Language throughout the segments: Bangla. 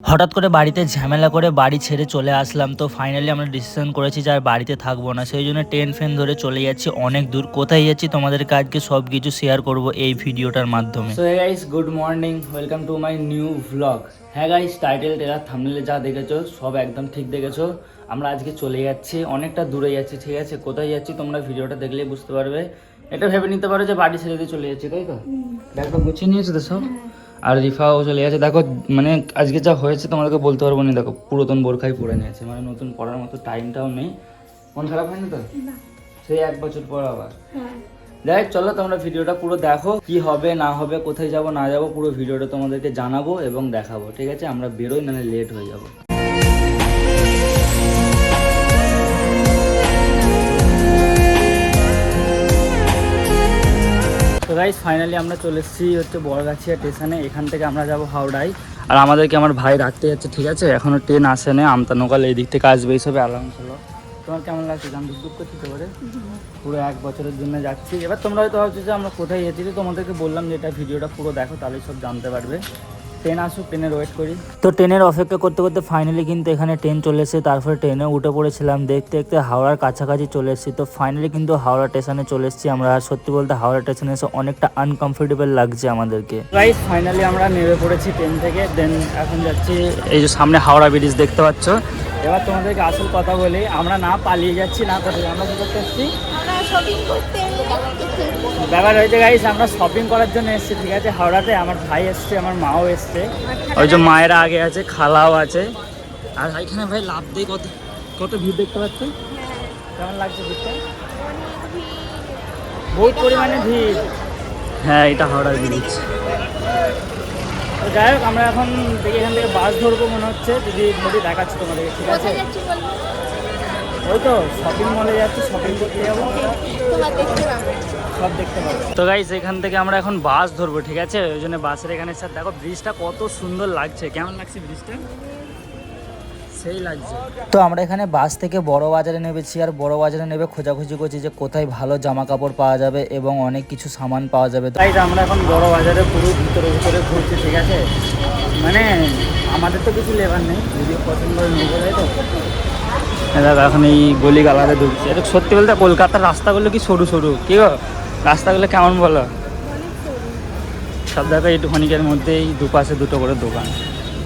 হঠাৎ করে বাড়িতে ঝামেলা করে বাড়ি ছেড়ে চলে আসলাম। তো ফাইনালি আমরা ডিসিশন করেছি যে আর বাড়িতে থাকবো না, সেই জন্য ট্রেন ফেন ধরে চলে যাচ্ছি অনেক দূর। কোথায় যাচ্ছি তোমাদেরকে আজকে সব কিছু শেয়ার করব এই ভিডিওটার মাধ্যমে। So guys, good morning, welcome to my new vlog. হ্যাঁ গাইস, টাইটেল টেলার থাম্বনেলে যা দেখেছো সব একদম ঠিক দেখেছো। আমরা আজকে চলে যাচ্ছি, অনেকটা দূরে যাচ্ছি, ঠিক আছে? কোথায় যাচ্ছি তোমরা ভিডিওটা দেখলেই বুঝতে পারবে। এটা ভেবে নিতে পারো যে বাড়ি ছেড়ে দিয়ে চলে যাচ্ছি, তাই তো? ব্যাগটা গুছিয়ে নিয়েছো তো সব? আর রিফাও চলে গেছে। দেখো মানে আজকে যা হয়েছে তোমাদেরকে বলতে পারবো না। দেখো পুরাতন বোরখাই পরে নিয়েছে, মানে নতুন পড়ার মতো টাইমটাও নেই। মন খারাপ হয়নি তো? সেই 1 বছর পর আবার। যাই হোক, চলো তোমরা ভিডিওটা পুরো দেখো, কি হবে না হবে, কোথায় যাব না যাব, পুরো ভিডিওটা তোমাদেরকে জানাবো এবং দেখাবো, ঠিক আছে? আমরা বেরোই, নাহলে লেট হয়ে যাবো। তো গাইস, ফাইনালি আমরা চলে এসেছি হচ্ছে বড়গাছিয়া স্টেশনে। এখান থেকে আমরা যাব হাওড়ায়। আর আমাদেরকে আমার ভাই রাখতে যাচ্ছে, ঠিক আছে? এখনও ট্রেন আসে না, আমতানকাল এই দিক থেকে আসবে, এইসবে অ্যালাউন্স হলো। তোমার কেমন লাগছে? গান দুঃখ করছি তো করে পুরো 1 বছরের জন্য যাচ্ছি। এবার তোমরা হয়তো ভাবছো যে আমরা কোথায় যেতে, তো তোমাদেরকে বললাম যে এটা ভিডিওটা পুরো দেখো, তাহলেই সব জানতে পারবে। ট্রেন আসুক, ট্রেনের ওয়েট করি। তো ট্রেনের অপেক্ষা করতে করতে ফাইনালি কিন্তু এখানে ট্রেন চলে এসেছে। তারপরে ট্রেনে উঠে পড়েছিলাম, দেখতে দেখতে হাওড়ার কাছাকাছি চলে এসেছি। তো ফাইনালি কিন্তু হাওড়া স্টেশনে চলে এসেছি আমরা। সত্যি বলতে হাওড়া স্টেশনে এসে অনেকটা আনকমফোর্টেবল লাগছে আমাদেরকে। গাইস, ফাইনালি আমরা নেমে পড়েছি ট্রেন থেকে। দেন এখন যাচ্ছি, এই যে সামনে হাওড়া ব্রিজ দেখতে পাচ্ছ। এবার তোমাদেরকে আসল কথা বলি, আমরা না পালিয়ে যাচ্ছি না কোথায়, আমরা কি করতে এসেছি? ব্যাপার হয়েছে গাইস, আমরা শপিং করার জন্য এসেছি, ঠিক আছে? হাওড়াতে আমার ভাই এসছে, আমার মাও এসছে। ওই যে মায়েরা আগে আছে, খালাও আছে। আর এখানে ভাই লাভ দিয়ে কত কত ভিড় দেখতে পাচ্ছি। কেমন লাগছে ভিড়টা? বহুত পরিমাণে ভিড়। হ্যাঁ, এটা হাওড়া ব্রিজ। তো যাই হোক, আমরা এখন দেখি এখান থেকে বাস ধরবো মনে হচ্ছে, যদি দেখাচ্ছি তোমাদেরকে, ঠিক আছে? ওই তো শপিং মলে যাচ্ছি, শপিং করতে যাবো, সব দেখতে পাবো। তো গাইস, এখান থেকে আমরা এখন বাস ধরবো, ঠিক আছে? ওই জন্য বাসের এখানে স্যার দেখো ব্রিজটা কত সুন্দর লাগছে। কেমন লাগছে ব্রিজটা? সেই লাগছে। তো আমরা এখানে বাস থেকে বড় বাজারে নেমেছি, আর বড় বাজারে নেবে খোঁজাখুঁজি করছি যে কোথায় ভালো জামা কাপড় পাওয়া যাবে এবং অনেক কিছু সামান পাওয়া যাবে। তাই আমরা এখন বড় বাজারে পুরো ভিতরে ভিতরে ঘুরছি, ঠিক আছে? মানে আমাদের তো কিছু লেবার নেই, ভিডিও পছন্দ করে নেবো, তাই তো? দাদা এখন এই গলি গালাতে ঢুকছে। এটা সত্যি বলতে কলকাতার রাস্তাগুলো কি সরু সরু, কি গো? রাস্তাগুলো কেমন বলো? সব দেখো এইটু ক্ষণিকের মধ্যেই দুপাশে দুটো করে দোকান,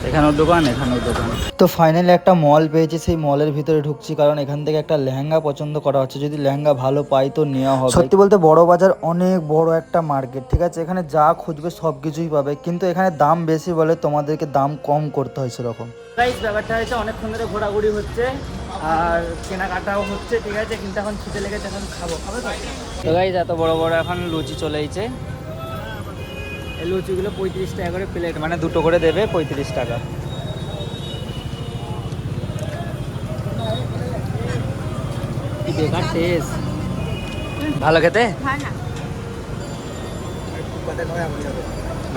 এখানেও দোকান এখানেও দোকান। তো ফাইনালি একটা মল পেয়েছি, সেই মলের ভিতরে ঢুকছি, কারণ এখান থেকে একটা লেহেঙ্গা পছন্দ করা হচ্ছে। যদি লেহেঙ্গা ভালো পাই তো নেওয়া হবে। সত্যি বলতে বড় বাজার অনেক বড় একটা মার্কেট, ঠিক আছে? এখানে যা খুঁজবে সব কিছুই পাবে, কিন্তু এখানে দাম বেশি বলে তোমাদেরকে দাম কম করতে হয় সেরকম। গাইস, ব্যাপারটা হচ্ছে অনেকক্ষণ ধরে ঘোরাঘুরি হচ্ছে আর কেনাকাটাও হচ্ছে, ঠিক আছে? কিন্তু এখন খিদে লেগেছে, এখন খাবো। তো গাইস, এত বড় বড় এখন লুচি চলে এসেছে। এই লুচিগুলো 35 টাকা করে প্লেট, মানে দুটো করে দেবে 35 টাকা। কি বেকার টেস্ট, ভালো খেতে।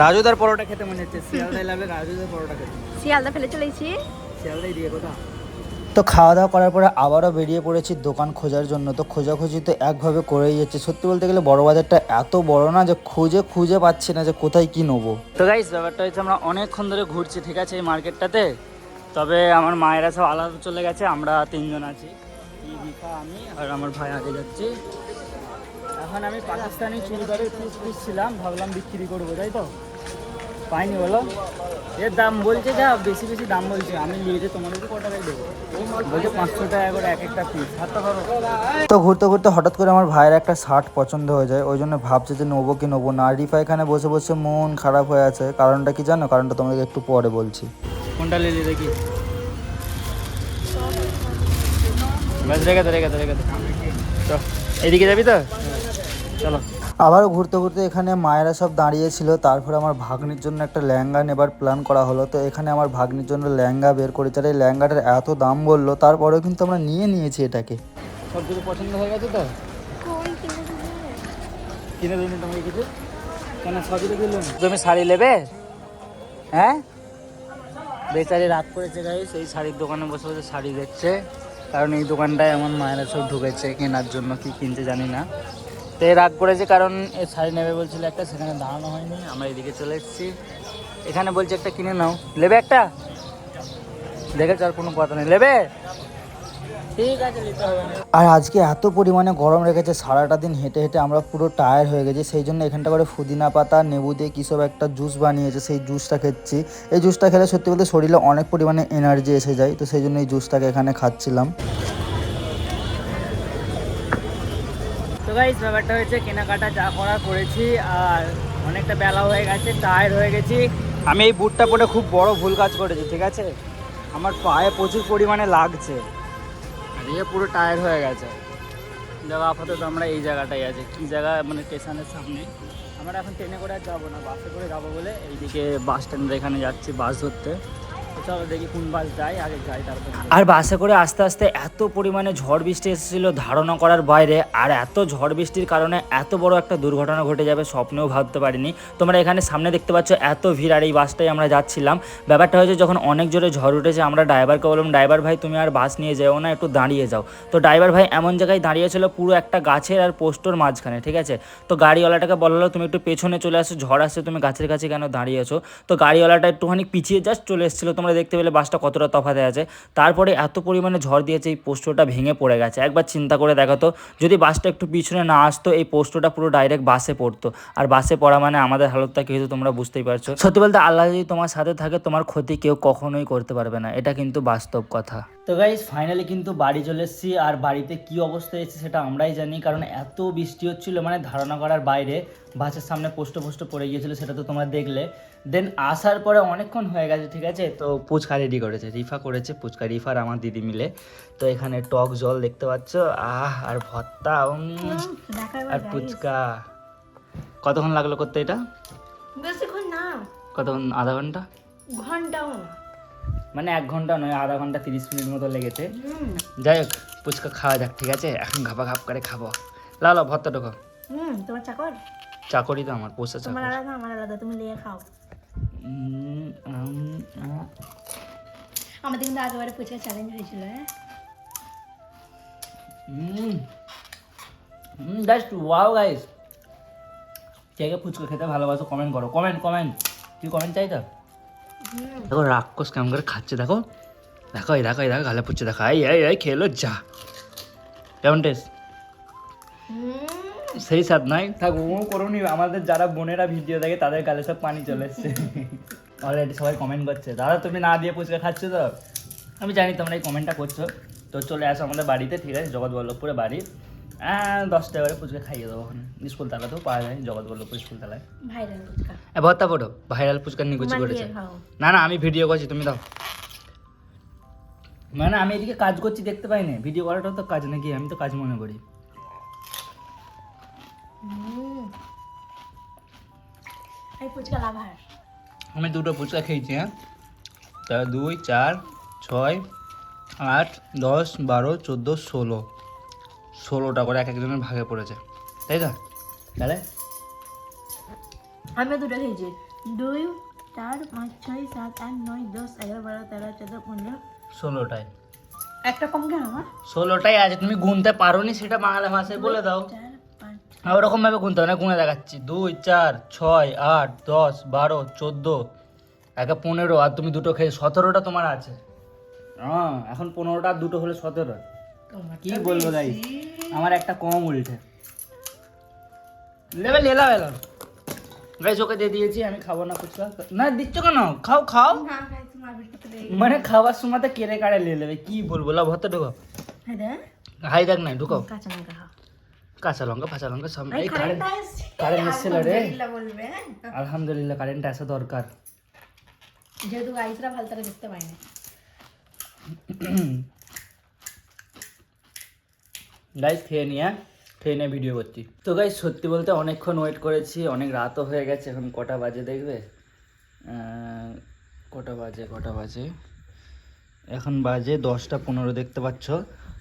রাজুদার পরোটা খেতে মনে হচ্ছে, শিয়ালদায় লাগবে রাজুদার পরোটা খেতে। শিয়ালদা ফেলে চলেছি, শিয়ালদাই দিয়ে কোথা। তো খাওয়া দাওয়া করার পরে আবারও বেরিয়ে পড়েছি দোকান খোঁজার জন্য। তো খোঁজাখুঁজি তো একভাবে করেই যাচ্ছে। সত্যি বলতে গেলে বড় বাজারটা এত বড় না যে খুঁজে খুঁজে পাচ্ছি না যে কোথায় কি নেবো। তো গাইস, ব্যাপারটা হচ্ছে আমরা অনেকক্ষণ ধরে ঘুরছি, ঠিক আছে, এই মার্কেটটাতে। তবে আমার মায়েরা সব আলাদা চলে গেছে, আমরা 3 জন আছি, রিফা, আমি আর আমার ভাই আগে যাচ্ছি। এখন আমি পাকিস্তানি চুড়িদারের পিস খুঁজছিলাম, ভাবলাম বিক্রি করবো, তাই তো? পাইনি, বলো। এর দাম বলছে যা বেশি বেশি দাম বলছে। আমি নিয়ে তোমাদেরকে কত টাকায় দেবো বলছে? 500 টাকা করে এক একটা পিস। হাতটা ধরো। তো ঘুরতে ঘুরতে হঠাৎ করে আমার ভাইয়ের একটা শার্ট পছন্দ হয়ে যায়, ওই জন্য ভাবছে যে নেবো কি নেবো না। রিফা এখানে বসে বসে মন খারাপ হয়ে আছে। কারণটা কি জানো? কারণটা তোমাকে একটু পরে বলছি। কোনটা নিলি দেখি? এইদিকে যাবি তো? চলো। আবারও ঘুরতে ঘুরতে এখানে মায়েরা সব দাঁড়িয়েছিল। তারপরে আমার ভাগ্নির জন্য একটা লেহেঙ্গা নেবার প্ল্যান করা হলো। তো এখানে আমার ভাগ্নির জন্য লেহেঙ্গা বের করেছে। আর এই লেহেঙ্গাটার এত দাম বললো, তারপরেও কিন্তু আমরা নিয়ে নিয়েছি এটাকে। সব কিছু পছন্দ হয়ে গেছে তো? কিনে দিন তোমাকে কিছু? কেন সবই তো দিল? তুমি শাড়ি নেবে? হ্যাঁ, বেচারি রাত করেছে গাইস, এই শাড়ির দোকানে বসে বসে শাড়ি দেখছে। কারণ এই দোকানটায় এমন মায়েরা সব ঢুকেছে কেনার জন্য, কি কিনতে জানি না। তো রাগ করেছে, কারণ এই শাড়ি নেবে বলছিল একটা, সেখানে দাঁড়ানো হয়নি, আমরা এদিকে চলে এসেছি। এখানে বলছে একটা কিনে নাও, নেবে একটা? দেখে চল, কোনো কথা নেই, নেবে? ঠিক আছে, নিতে হবে না। আর আজকে এত পরিমাণে গরম রেখেছে, সারাটা দিন হেঁটে হেঁটে আমরা পুরো টায়ার হয়ে গেছি। সেই জন্য এখানটা করে পুদিনা পাতা নেবু দিয়ে কী সব একটা জুস বানিয়েছে, সেই জুসটা খাচ্ছি। এই জুসটা খেলে সত্যি বলতে শরীরে অনেক পরিমাণে এনার্জি এসে যায়, তো সেই জন্য এই জুসটাকে এখানে খাচ্ছিলাম। তো গাইস, ব্যাপারটা হয়েছে কেনাকাটা যা করা করেছি, আর অনেকটা বেলা হয়ে গেছে, টায়ার্ড হয়ে গেছি। আমি এই বুটটা পরে খুব বড় ভুল কাজ করেছি, ঠিক আছে? আমার পায়ে প্রচুর পরিমাণে লাগছে, আর এ পুরো টায়ার্ড হয়ে গেছে। দেখো আপাতত আমরা এই জায়গাটাই আছে, কি জায়গা মানে স্টেশনের সামনে। আমরা এখন ট্রেনে করে আর যাবো না, বাসে করে যাবো বলে এইদিকে বাস স্ট্যান্ডের এখানে যাচ্ছি বাস ধরতে। চলো দেখি কোন বাস যায়, আগে যাই তারপর। আর বাসে করে আস্তে আস্তে এত পরিমাণে ঝড় বৃষ্টি এসেছিলো ধারণা করার বাইরে, আর এত ঝড় বৃষ্টির কারণে এত বড় একটা দুর্ঘটনা ঘটে যাবে স্বপ্নেও ভাবতে পারিনি। তোমরা এখানে সামনে দেখতে পাচ্ছ এত ভিড়, আর এই বাসটাই আমরা যাচ্ছিলাম। ব্যাপারটা হয়েছে যখন অনেক জোরে ঝড় উঠেছে, আমরা ড্রাইভারকে বললাম, ড্রাইভার ভাই তুমি আর বাস নিয়ে যাও না, একটু দাঁড়িয়ে যাও। তো ড্রাইভার ভাই এমন জায়গায় দাঁড়িয়েছিল পুরো একটা গাছের আর পোস্টোর মাঝখানে, ঠিক আছে? তো গাড়িওয়ালাটাকে বললো তুমি একটু পেছনে চলে আসো, ঝড় আসছে, তুমি গাছের কাছে কেন দাঁড়িয়েছো? তো গাড়িওয়ালাটা একটুখানি পিছিয়ে জাস্ট চলে এসেছিলো, তোমরা দেখতে পেলে বাসটা কতটা তফাতে আছে। তারপরে এত পরিমাণে ঝড় দিয়েছে, এই পোস্টোটা ভেঙে পড়ে গেছে। একবার চিন্তা করে দেখো তো, যদি বাসটা একটু পিছনে না আসতো, এই পোস্টোটা পুরো ডাইরেক্ট বাসে পড়তো, আর বাসে পড়া মানে আমাদের হালতটা কি হতো তোমরা বুঝতেই পারছো। সত্যি বলতে আল্লাহ যদি তোমার সাথে থাকে, তোমার ক্ষতি কেউ কখনোই করতে পারবে না, এটা কিন্তু বাস্তব কথা। তো গাইস, ফাইনালি কিন্তু বাড়ি চলে এসেছি, আর বাড়িতে কি অবস্থা এসেছে সেটা আমরাই জানি, কারণ এত বৃষ্টি হচ্ছিল মানে ধারণা করার বাইরে। বাসের সামনে পোস্ট পড়ে গিয়েছিল, সেটা তো তোমরা দেখলে। দেন আসার পরে অনেকক্ষণ হয়ে গেছে, ঠিক আছে? তো ফুচকা রেডি করেছে, রিফা করেছে ফুচকা, রিফার আমার দিদি মিলে। তো এখানে টক জল দেখতে পাচ্ছ, আর ভর্তা আর ফুচকা। কতক্ষণ লাগলো করতে এটা? বেশিক্ষণ না। কতক্ষণ? আধা ঘন্টা? ঘন্টাও না, মানে 1 ঘন্টা নয়, আধা ঘন্টা 30 মিনিট মতো লেগেছে। যাই হোক, ফুচকা খাওয়া যাক, ঠিক আছে? এখন ঘাপা ঘাপ করে খাবো। লাও ভর্তা ঢোকো। তোমার চাকর? চাকরি তো আমার, পোষা চাকর। তোমার আলাদা আমার আলাদা, তুমি নিয়ে খাও। আমাদের কিন্তু আগেবারে ফুচকা চ্যালেঞ্জ হয়েছিল। জাস্ট ওয়াও গাইস, কে কে ফুচকা খেতে ভালোবাসো কমেন্ট করো, কমেন্ট। কি কমেন্ট চাই তো? দেখো রাক্ষস কেমন করে খাচ্ছে, দেখো দেখো এই দেখো গালে পুচ্ছে, দেখো এই খেলো যা। কেমন টেস্ট? সেই স্বাদ নাই থাক, ও করুনি। আমাদের যারা বোনেরা ভিডিও দেখে তাদের গালে সব পানি চলে এসছে অলরেডি। সবাই কমেন্ট করছে, দাদা তুমি না দিয়ে ফুচকা খাচ্ছ তো। আমি জানি তোমরা এই কমেন্টটা করছো। তো চলে আসো আমাদের বাড়িতে, ঠিক আছে? জগৎবল্লভপুরে বাড়ি। 10 টাকা করে ফুচকা খাইয়ে দেবো ওখানে, স্কুল তালাতেও পাওয়া যায়, জগৎবল্লভপুর স্কুল তালায়। ভাইরাল ফুচকা ভর্তা ফটো ভাইরাল ফুচকা নিকুচি করেছে। না আমি ভিডিও করছি, তুমি দাও। মানে আমি এদিকে কাজ করছি, দেখতে পাই না? ভিডিও করাটাও তো কাজ নাকি? আমি তো কাজ মনে করি। ফুচকা লাভার। আমি 2টো ফুচকা খেয়েছি, হ্যাঁ? তা 2, 4, 6, 8, 10, 12, 14, 16টা করে এক একজনের ভাগে পড়েছে, তাই তো? তাহলে আমি 2টা খেয়েছি। 2, 4, 5, 6, 7, 8, 9, 10, 11, 12, 13, 14, 15, 16টায়। একটা কম কেন আমার? 16টাই আছে, তুমি গুনতে পারোনি সেটা বাংলা ভাষায় বলে দাও। 4, 5, ওরকম ভাবে গুনতে হবে না, গুনে দেখাচ্ছি। 2, 4, 6, 8, 10, 12, 14, 15, আর তুমি 2টো খেয়ে 17টা তোমার আছে। এখন 15টা আর 2টো হলে 17। কি বলবো গাই, আমার একটা কম উল্টে লেভেল এলাম গাইস। ওকে দিয়ে দিয়েছি, আমি খাবো না ফুচকা। না দিচ্ছ কেন? খাও। না খাইছি মার ভিতরে লেগে। মানে খাওয়ার সময় তো কেড়ে কাড়ে নিয়ে নেবে, কি বলবো? লাভ ভর্তা ঢুকো। হ্যাঁ রে, হাই দেখ না, ঢুকো। কাঁচা লঙ্কা খাও। কাঁচা লঙ্কা সব। এই কারেন্ট এসেছিল রে। বলবে আলহামদুলিল্লাহ, কারেন্ট আসা দরকার, যেহেতু গাইসরা ভালো করে দেখতে পায় না। গাইস খেয়ে নিয়ে ভিডিও করছি। তো গাইস সত্যি বলতে অনেকক্ষণ ওয়েট করেছি, অনেক রাতও হয়ে গেছে। এখন কটা বাজে দেখবে? কটা বাজে? এখন বাজে 10টা 15 দেখতে পাচ্ছ।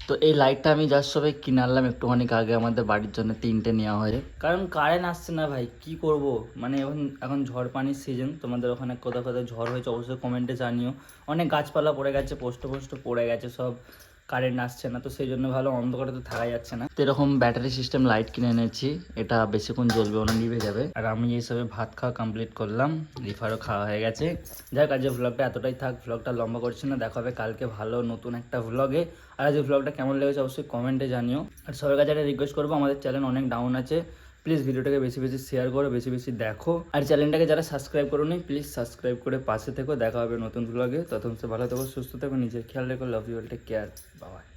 তো এই লাইটটা আমি জাস্ট সবাই কিনে আনলাম একটুখানি আগে, আমাদের বাড়ির জন্য 3টে নেওয়া হয়, কারণ কারেন্ট আসছে না ভাই, কি করব? মানে এখন ঝড় পানির সিজন। তোমাদের ওখানে কোথাও ঝড় হয়েছে অবশ্যই কমেন্টে জানিও। অনেক গাছপালা পড়ে গেছে, পোস্ট পড়ে গেছে, সব কারেন্ট আসছে না, তো সেই জন্য ভালো, অন্ধকারে তো থাকা যাচ্ছে না। তো এরকম ব্যাটারি সিস্টেম লাইট কিনে এনেছি, এটা বেশিক্ষণ জ্বলবে না, নিভে যাবে। আর আমি এইসবে ভাত খাওয়া কমপ্লিট করলাম, রিফারও খাওয়া হয়ে গেছে। যাই হোক আজকে ভ্লগটা এতটাই থাক, ভ্লগটা লম্বা করছি না, দেখা হবে কালকে ভালো নতুন একটা ভ্লগে। আর আজকে ভ্লগটা কেমন লেগেছে অবশ্যই কমেন্টে জানিও। আর সবার কাছে একটা রিকোয়েস্ট করবো, আমাদের চ্যানেল অনেক ডাউন আছে, প্লিজ ভিডিওটাকে বেশি বেশি শেয়ার করো, বেশি বেশি দেখো। আর চ্যানেলটাকে যারা সাবস্ক্রাইব করো নি, প্লিজ সাবস্ক্রাইব করে পাশে থেকো। দেখা হবে নতুন ভ্লগে, ততক্ষণ সে ভালো থেকো, সুস্থ থেকো, নিজের খেয়াল রেখো। Love you all, take care, by.